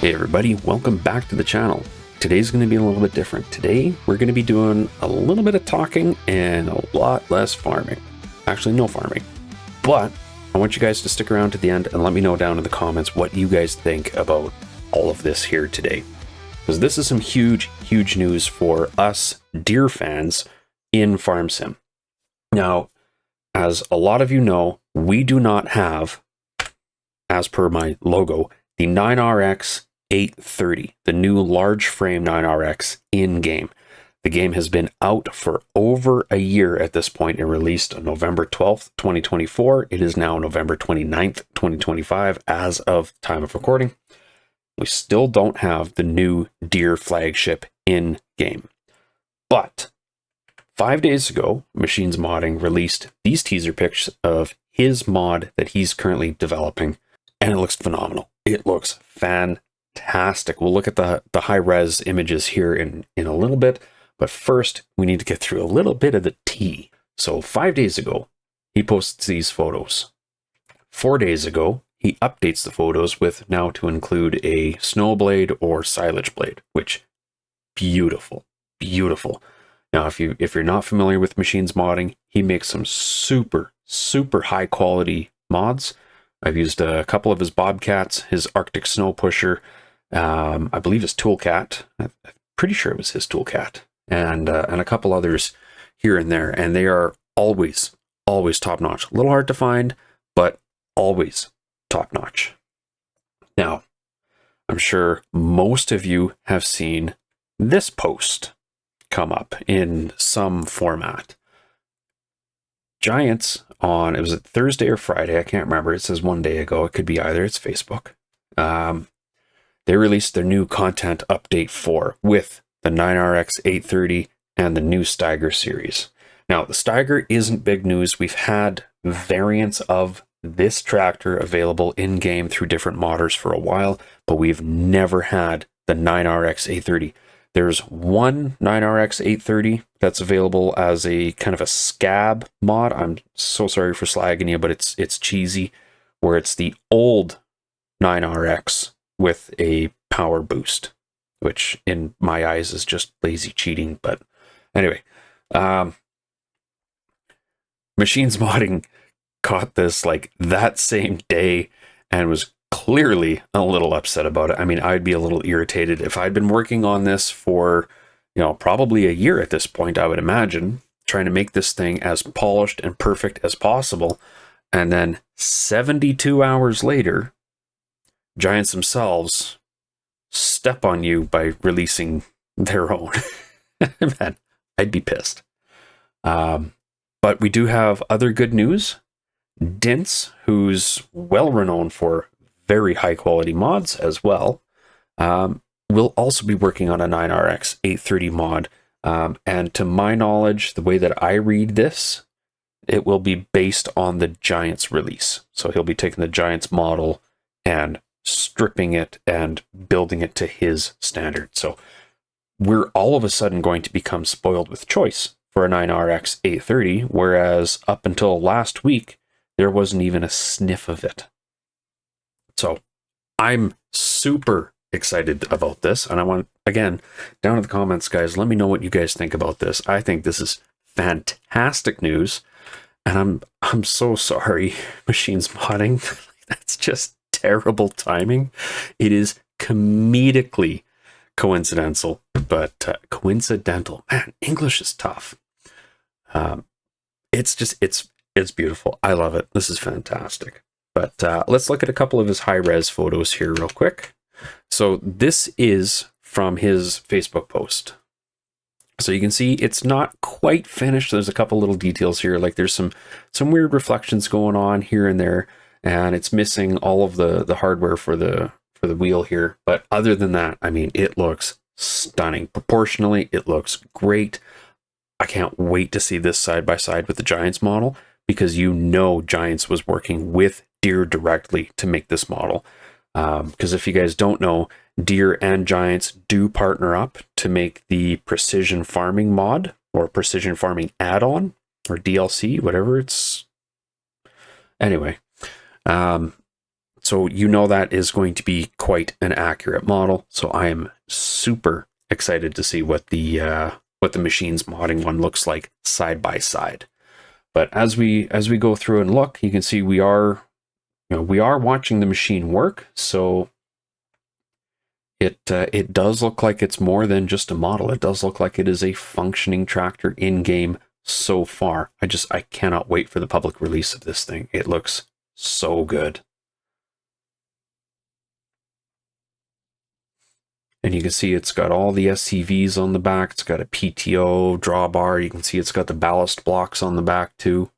Hey everybody, welcome back to the channel. Today's going to be a little bit different. Today we're going to be doing a little bit of talking and a lot less farming. Actually, no farming. But I want you guys to stick around to the end and let me know down in the comments what you guys think about all of this here today. Because this is some huge news for us Deere fans in Farm Sim. Now, as a lot of you know, we do not have, as per my logo, the 9RX 830, the new large frame 9RX in game. The game has been out for over a year at this point and released on November 12th, 2024. It is now November 29th, 2025 as of time of recording. We still don't have the new Deere flagship in game. But 5 days ago, Machines Modding released these teaser pics of his mod that he's currently developing, and it looks phenomenal. It looks fantastic. We'll look at the high-res images here in a little bit, but first we need to get through a little bit of the tea. So 5 days ago, he posts these photos. 4 days ago, he updates the photos with now to include a snow blade or silage blade, which beautiful. Now, if you're not familiar with Machines Modding, he makes some super high quality mods. I've used a couple of his Bobcats, his Arctic Snow Pusher, I believe his Toolcat. I'm pretty sure it was his Toolcat, and a couple others here and there, and they are always top notch. A little hard to find, but always top notch. Now, I'm sure most of you have seen this post come up in some format. Giants on, it was Thursday or Friday, I can't remember. It says 1 day ago. It could be either. It's Facebook. They released their new content update 4 with the 9RX 830 and the new Steiger series. Now, the Steiger isn't big news. We've had variants of this tractor available in-game through different modders for a while, but we've never had the 9RX 830. There's one 9RX 830 that's available as a kind of a scab mod. I'm so sorry for slagging you, but it's cheesy, where it's the old 9RX with a power boost, which in my eyes is just lazy cheating. But anyway, Machines Modding caught this like that same day and was clearly a little upset about it. I mean, I'd be a little irritated if I'd been working on this for, probably a year at this point, I would imagine, trying to make this thing as polished and perfect as possible. And then 72 hours later, Giants themselves step on you by releasing their own. Man, I'd be pissed. But we do have other good news. Dince, who's well renowned for very high quality mods as well, will also be working on a 9RX 830 mod. And to my knowledge, the way that I read this, it will be based on the Giants release. So he'll be taking the Giants model and stripping it and building it to his standard. So we're all of a sudden going to become spoiled with choice for a 9RX 830, whereas up until last week, there wasn't even a sniff of it. So I'm super excited about this, and I want, again, down in the comments, guys, let me know what you guys think about this. I think this is fantastic news, and I'm so sorry, Machines Modding. That's just terrible timing. It is comedically coincidental, but coincidental. Man, English is tough. It's beautiful. I love it. This is fantastic. But let's look at a couple of his high-res photos here real quick. So this is from his Facebook post. So you can see it's not quite finished. There's a couple little details here. Like there's some weird reflections going on here and there, and it's missing all of the hardware for the wheel here. But other than that, I mean, it looks stunning. Proportionally, it looks great. I can't wait to see this side by side with the Giants model, because Giants was working with Deere directly to make this model. Because if you guys don't know, Deere and Giants do partner up to make the precision farming mod or precision farming add-on or DLC, whatever it's. Anyway, So you know that is going to be quite an accurate model. So I am super excited to see what the machine's modding one looks like side by side. But as we go through and look, you can see we are watching the machine work. So it does look like it's more than just a model. It does look like it is a functioning tractor in game so far. I cannot wait for the public release of this thing. It looks so good. And you can see it's got all the SCVs on the back. It's got a PTO drawbar. You can see it's got the ballast blocks on the back too.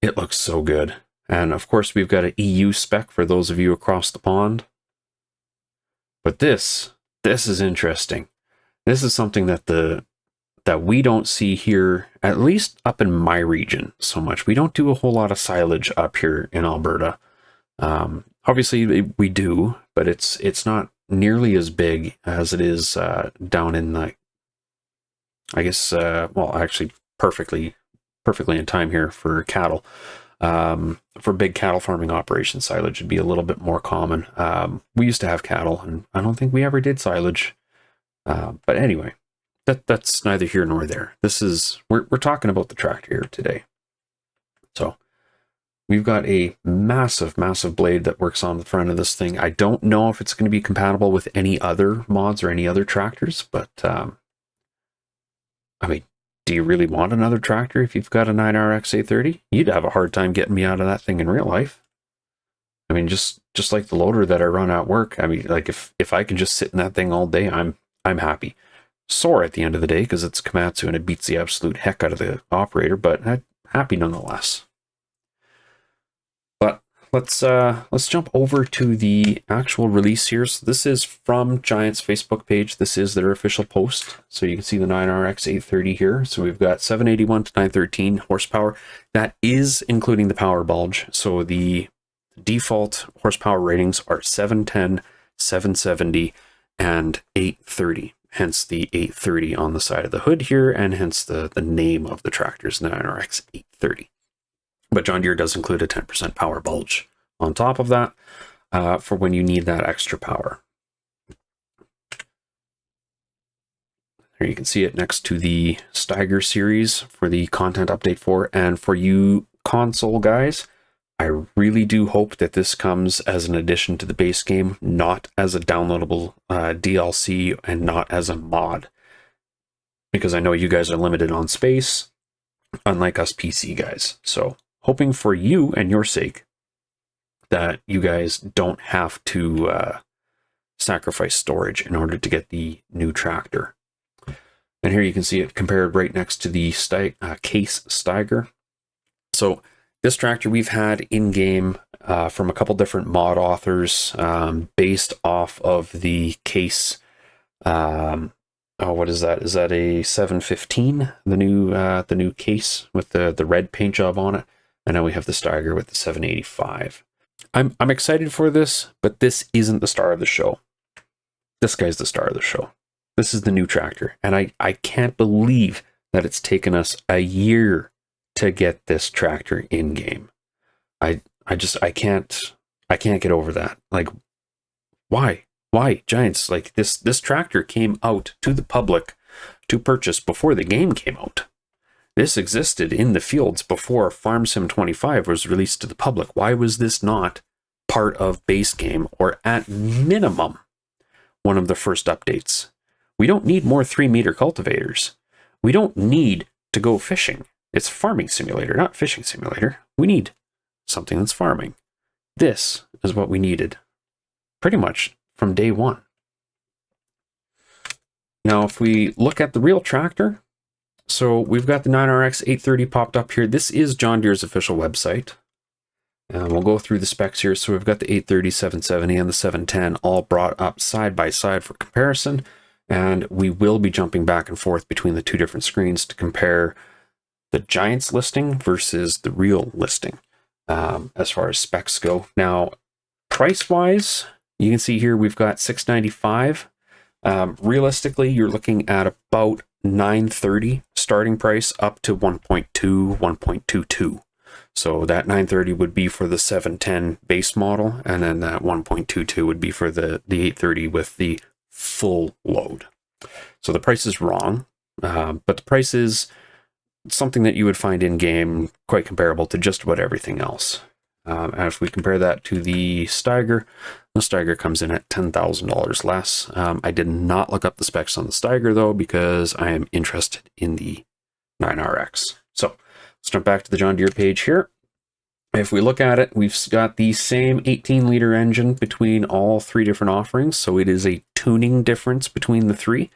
It looks so good. And of course, we've got an EU spec for those of you across the pond. But this is interesting. This is something that we don't see here, at least up in my region so much. We don't do a whole lot of silage up here in Alberta. Obviously we do, but it's not nearly as big as it is down in the, I guess, well, actually perfectly in time here for cattle. For big cattle farming operations, silage would be a little bit more common. We used to have cattle, and I don't think we ever did silage. But anyway, that's neither here nor there. We're talking about the tractor here today. So we've got a massive blade that works on the front of this thing. I don't know if it's going to be compatible with any other mods or any other tractors, but I mean, do you really want another tractor if you've got a 9RX 830? You'd have a hard time getting me out of that thing in real life. I mean, just like the loader that I run at work. I mean, like if I can just sit in that thing all day, I'm happy. Sore at the end of the day because it's Komatsu and it beats the absolute heck out of the operator, but I'm happy nonetheless. But let's jump over to the actual release here. So this is from Giant's Facebook page. This is their official post. So you can see the 9RX 830 here. So we've got 781 to 913 horsepower. That is including the power bulge. So the default horsepower ratings are 710, 770, and 830. Hence the 830 on the side of the hood here, and hence the name of the tractor's 9RX 830. But John Deere does include a 10% power bulge on top of that for when you need that extra power. Here you can see it next to the Steiger series for the content update 4. And for you console guys, I really do hope that this comes as an addition to the base game, not as a downloadable DLC and not as a mod. Because I know you guys are limited on space, unlike us PC guys. So hoping for you and your sake that you guys don't have to sacrifice storage in order to get the new tractor. And here you can see it compared right next to the Case Steiger. So this tractor we've had in-game from a couple different mod authors based off of the Case. What is that? Is that a 715? The new Case with the red paint job on it. And now we have the Steiger with the 785. I'm excited for this, but this isn't the star of the show. This guy's the star of the show. This is the new tractor, and I can't believe that it's taken us a year to get this tractor in game. I can't get over that. Like, why Giants? Like this tractor came out to the public to purchase before the game came out. This existed in the fields before Farm Sim 25 was released to the public. Why was this not part of base game, or at minimum one of the first updates? We don't need more 3-meter cultivators. We don't need to go fishing. It's a farming simulator, not fishing simulator. We need something that's farming. This is what we needed pretty much from day one. Now, if we look at the real tractor, so we've got the 9RX 830 popped up here. This is John Deere's official website. And we'll go through the specs here. So we've got the 830, 770, and the 710 all brought up side by side for comparison. And we will be jumping back and forth between the two different screens to compare the Giants listing versus the real listing as far as specs go. Now, price-wise, you can see here we've got $695. Realistically, you're looking at about $930 starting price up to 1.2, 1.22. So that 930 would be for the 710 base model, and then that 1.22 would be for the 830 with the full load. So the price is wrong, but the price is something that you would find in game, quite comparable to just about everything else. And if we compare that to the Steiger comes in at $10,000 less. I did not look up the specs on the Steiger though, because I am interested in the 9RX. So let's jump back to the John Deere page here. If we look at it, we've got the same 18-liter engine between all three different offerings. So it is a tuning difference between the three.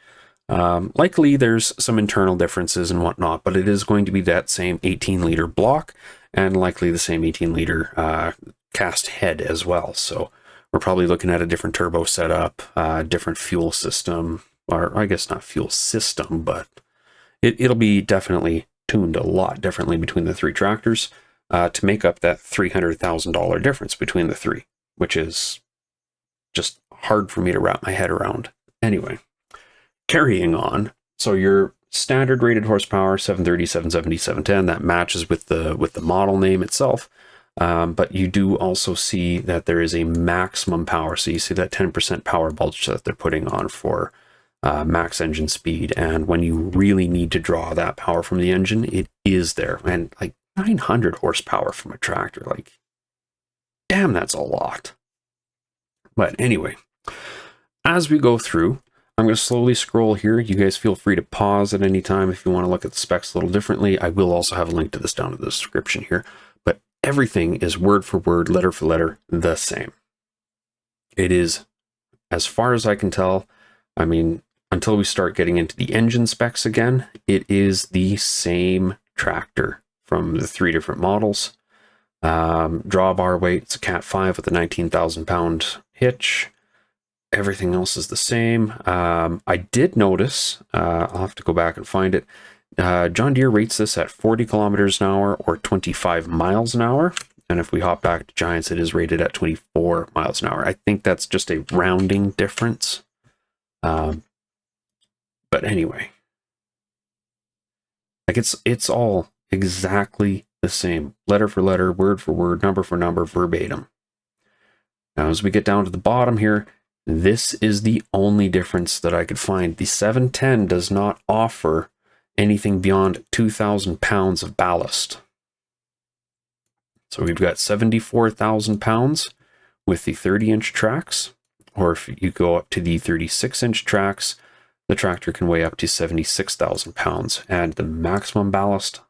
Likely there's some internal differences and whatnot, but it is going to be that same 18-liter block and likely the same 18-liter cast head as well. So we're probably looking at a different turbo setup, different fuel system, or I guess not fuel system, but it'll be definitely tuned a lot differently between the three tractors to make up that $300,000 difference between the three, which is just hard for me to wrap my head around. Anyway, carrying on. So your standard rated horsepower, 730, 770, 710, that matches with the model name itself. But you do also see that there is a maximum power. So you see that 10% power bulge that they're putting on for max engine speed. And when you really need to draw that power from the engine, it is there. And like 900 horsepower from a tractor, like, damn, that's a lot. But anyway, as we go through, I'm going to slowly scroll here. You guys feel free to pause at any time if you want to look at the specs a little differently. I will also have a link to this down in the description here. But everything is word for word, letter for letter, the same. It is, as far as I can tell, I mean, until we start getting into the engine specs again, it is the same tractor from the three different models. Drawbar weight, it's a Cat 5 with a 19,000 pound hitch. Everything else is the same. I did notice, I'll have to go back and find it. John Deere rates this at 40 kilometers an hour or 25 miles an hour. And if we hop back to Giants, it is rated at 24 miles an hour. I think that's just a rounding difference. But anyway, like it's all exactly the same, letter for letter, word for word, number for number, verbatim. Now, as we get down to the bottom here, this is the only difference that I could find. The 710 does not offer anything beyond 2,000 pounds of ballast. So we've got 74,000 pounds with the 30-inch tracks, or if you go up to the 36-inch tracks, the tractor can weigh up to 76,000 pounds, and the maximum ballast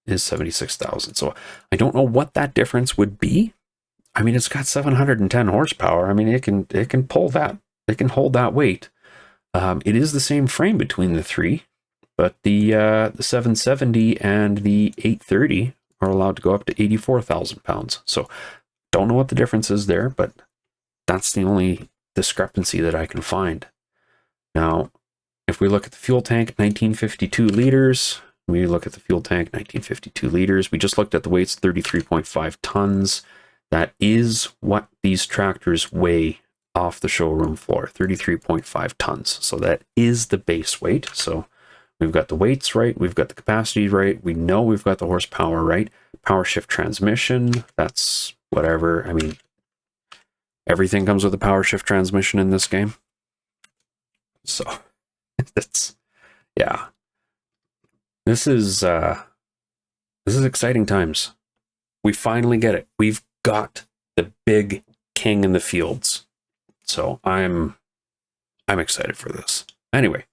is 76,000. So I don't know what that difference would be. I mean, it's got 710 horsepower. I mean, it can pull that. It can hold that weight. It is the same frame between the three, but the 770 and the 830 are allowed to go up to 84,000 pounds. So don't know what the difference is there, but that's the only discrepancy that I can find. Now, if we look at the fuel tank, 1952 liters. We look at the fuel tank, 1952 liters. We just looked at the weights, 33.5 tons. That is what these tractors weigh off the showroom floor, 33.5 tons. So that is the base weight. So we've got the weights right, we've got the capacity right, we know we've got the horsepower right. Power shift transmission, that's whatever. I mean, everything comes with a power shift transmission in this game. So that's, yeah. This is exciting times. We finally get it. We've got the big king in the fields. So I'm excited for this. Anyway,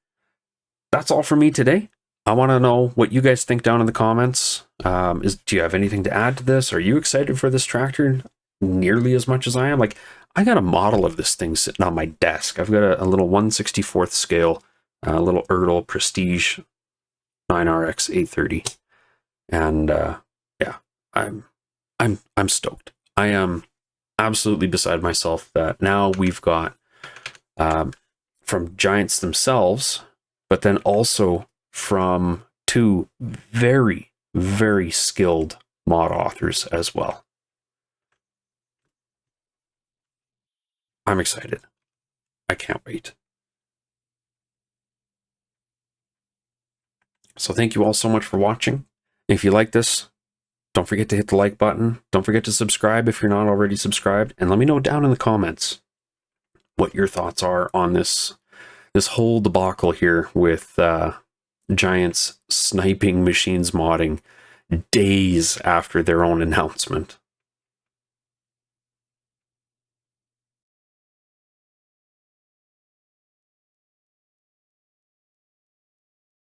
that's all for me today. I want to know what you guys think down in the comments. Do you have anything to add to this? Are you excited for this tractor nearly as much as I am? Like, I got a model of this thing sitting on my desk. I've got a little 1/64th scale, a little Ertl Prestige 9RX 830, and yeah, I'm stoked. I am absolutely beside myself that now we've got from Giants themselves, but then also from two very, very skilled mod authors as well. I'm excited. I can't wait. So thank you all so much for watching. If you like this, Don't forget to hit the like button. Don't forget to subscribe if you're not already subscribed. And let me know down in the comments what your thoughts are on this whole debacle here with Giants sniping machines modding days after their own announcement.